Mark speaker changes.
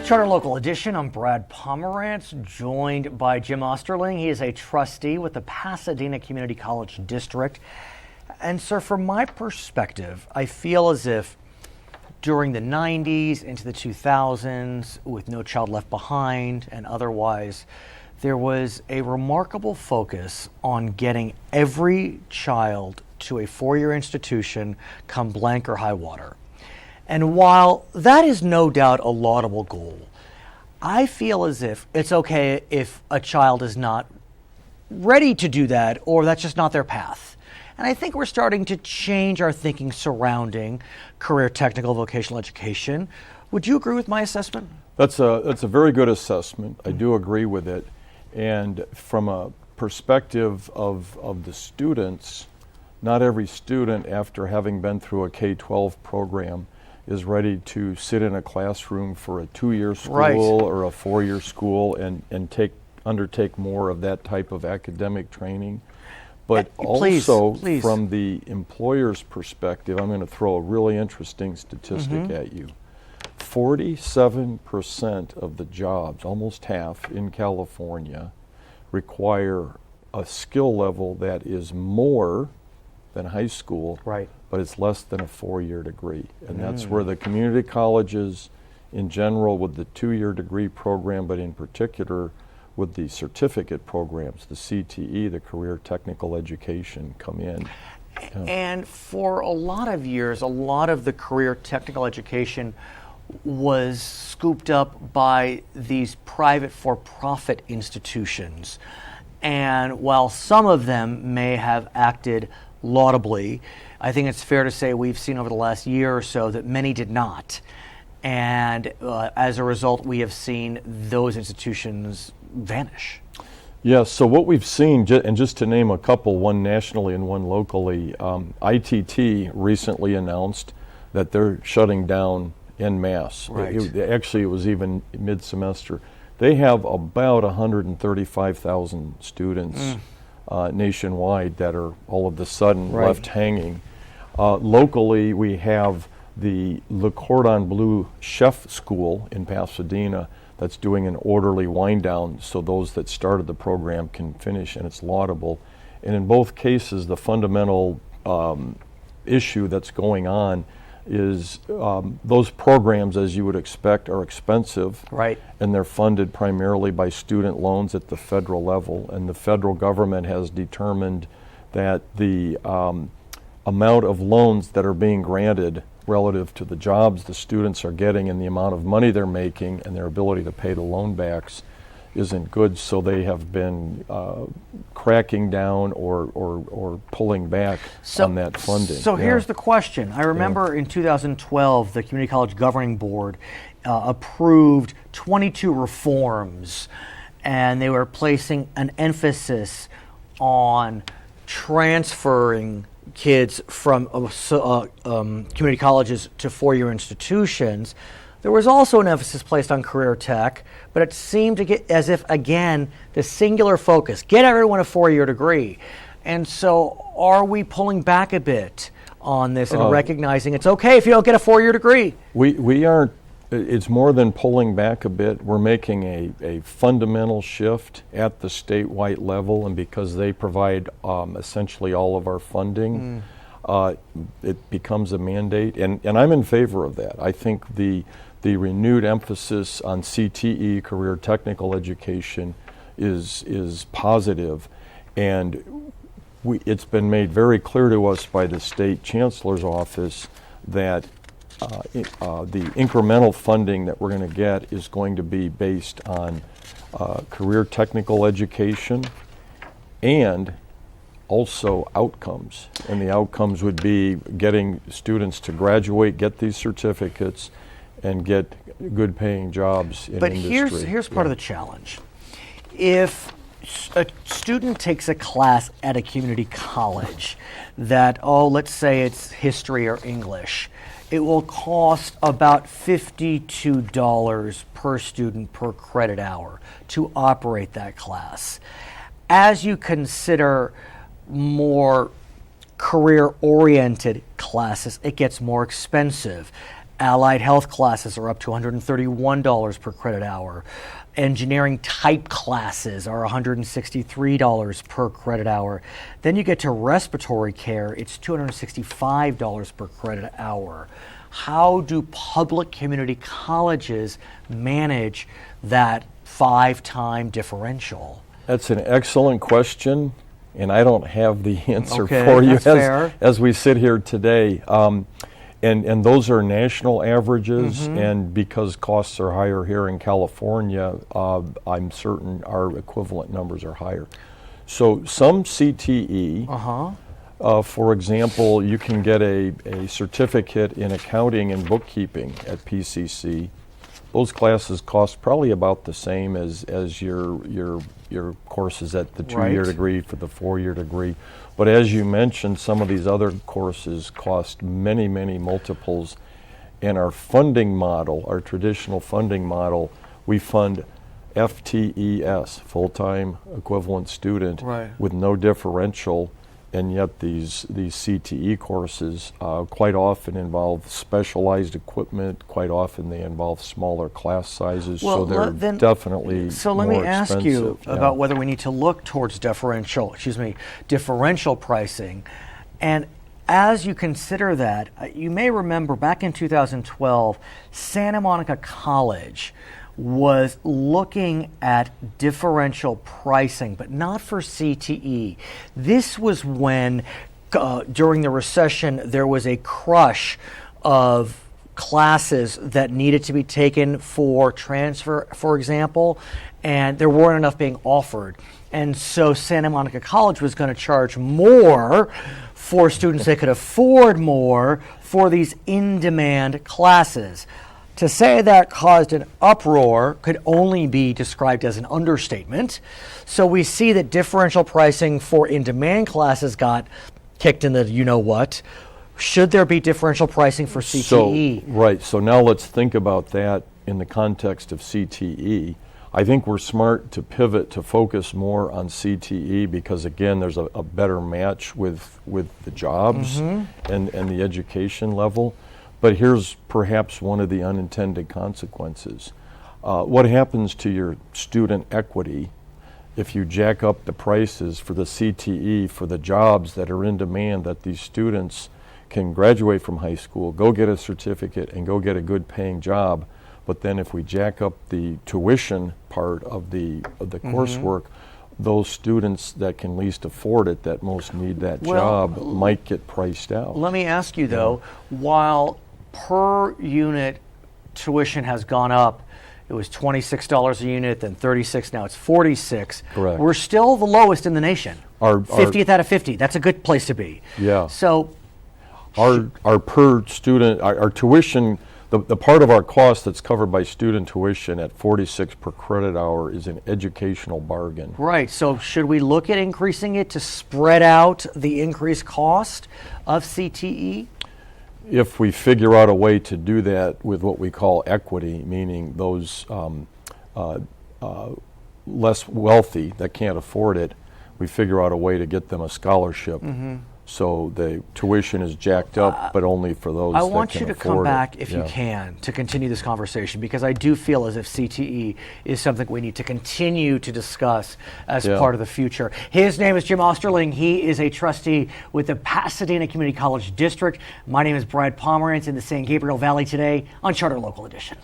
Speaker 1: Charter Local Edition. I'm Brad Pomerance, joined by Jim Osterling. He is a trustee with the Pasadena Community College District. And sir, from my perspective, I feel as if during the 90s into the 2000s, with No Child Left Behind and otherwise, there was a remarkable focus on getting every child to a four-year institution come blank or high water. And while that is no doubt a laudable goal, I feel as if it's okay if a child is not ready to do that or that's just not their path. And I think we're starting to change our thinking surrounding career technical vocational education. Would you agree with my assessment?
Speaker 2: That's a very good assessment. I do agree with it. And from a perspective of the students, not every student, after having been through a K-12 program, is ready to sit in a classroom for a 2-year school or a 4-year school and undertake more of that type of academic training. But also from the employer's perspective, I'm going to throw a really interesting statistic at you. 47% of the jobs, almost half in California, require a skill level that is more than high school, but it's less than a 4-year degree. And that's where the community colleges in general with the 2-year degree program, but in particular with the certificate programs, the CTE, the career technical education, come in.
Speaker 1: And for a lot of years, a lot of the career technical education was scooped up by these private for-profit institutions. And while some of them may have acted laudably, I think it's fair to say we've seen over the last year or so that many did not. And as a result, we have seen those institutions vanish.
Speaker 2: Yes, so what we've seen, and just to name a couple, one nationally and one locally, ITT recently announced that they're shutting down en masse. Actually, it was even mid-semester. They have about 135,000 students nationwide that are all of a sudden left hanging. Locally, we have the Le Cordon Bleu Chef School in Pasadena that's doing an orderly wind down so those that started the program can finish, and it's laudable. And in both cases, the fundamental issue that's going on is those programs, as you would expect, are expensive, and they're funded primarily by student loans at the federal level, and the federal government has determined that the amount of loans that are being granted relative to the jobs the students are getting and the amount of money they're making and their ability to pay the loan backs isn't good, so they have been cracking down or pulling back on that funding.
Speaker 1: So here's the question. I remember in 2012, the Community College Governing Board approved 22 reforms, and they were placing an emphasis on transferring kids from community colleges to four-year institutions. There was also an emphasis placed on career tech, but it seemed to get as if, again, the singular focus, get everyone a four-year degree. And so are we pulling back a bit on this and recognizing it's okay if you don't get a four-year degree?
Speaker 2: We aren't. It's more than pulling back a bit. We're making a fundamental shift at the statewide level, and because they provide essentially all of our funding, it becomes a mandate, and I'm in favor of that. I think the renewed emphasis on CTE, career technical education, is positive, and it's been made very clear to us by the state chancellor's office that the incremental funding that we're going to get is going to be based on career technical education and also outcomes. And the outcomes would be getting students to graduate, get these certificates, and get good paying jobs in industry.
Speaker 1: But here's part of the challenge. If a student takes a class at a community college that, let's say it's history or English, it will cost about $52 per student per credit hour to operate that class. As you consider more career-oriented classes, it gets more expensive. Allied health classes are up to $131 per credit hour. Engineering type classes are $163 per credit hour. Then you get to respiratory care, it's $265 per credit hour. How do public community colleges manage that 5-time differential?
Speaker 2: That's an excellent question, and I don't have the answer
Speaker 1: Okay,
Speaker 2: for you
Speaker 1: that's fair.
Speaker 2: as we sit here today. And those are national averages, and because costs are higher here in California, I'm certain our equivalent numbers are higher. So some CTE, for example, you can get a certificate in accounting and bookkeeping at PCC. Those classes cost probably about the same as your courses at the 2-year degree for the 4-year degree. But as you mentioned, some of these other courses cost many, many multiples. And our funding model, our traditional funding model, we fund FTES, full-time equivalent student, with no differential. And yet these CTE courses quite often involve specialized equipment. Quite often they involve smaller class sizes, so they're definitely
Speaker 1: So let me ask you about whether we need to look towards differential pricing. And as you consider that, you may remember back in 2012, Santa Monica College was looking at differential pricing, but not for CTE. This was when, during the recession, there was a crush of classes that needed to be taken for transfer, for example, and there weren't enough being offered. And so Santa Monica College was going to charge more for students that could afford more for these in-demand classes. To say that caused an uproar could only be described as an understatement. So we see that differential pricing for in-demand classes got kicked in the you-know-what. Should there be differential pricing for CTE?
Speaker 2: So now let's think about that in the context of CTE. I think we're smart to pivot to focus more on CTE because, again, there's a better match with the jobs and the education level. But here's perhaps one of the unintended consequences. What happens to your student equity if you jack up the prices for the CTE for the jobs that are in demand, that these students can graduate from high school, go get a certificate, and go get a good paying job? But then if we jack up the tuition part of the coursework, those students that can least afford it, that most need that job, might get priced out.
Speaker 1: Let me ask you though, while per unit tuition has gone up, it was $26 a unit, then $36, now it's $46.
Speaker 2: Correct.
Speaker 1: We're still the lowest in the nation.
Speaker 2: Our
Speaker 1: 50th out of 50. That's a good place to be.
Speaker 2: Yeah.
Speaker 1: So
Speaker 2: our per student, our tuition, the part of our cost that's covered by student tuition at $46 per credit hour is an educational bargain.
Speaker 1: Right. So should we look at increasing it to spread out the increased cost of CTE?
Speaker 2: If we figure out a way to do that with what we call equity, meaning those less wealthy that can't afford it, we figure out a way to get them a scholarship. So the tuition is jacked up, but only for those that can afford it.
Speaker 1: I want you to come back, if you can, to continue this conversation, because I do feel as if CTE is something we need to continue to discuss as part of the future. His name is Jim Osterling. He is a trustee with the Pasadena Community College District. My name is Brad Pomerance in the San Gabriel Valley today on Charter Local Edition.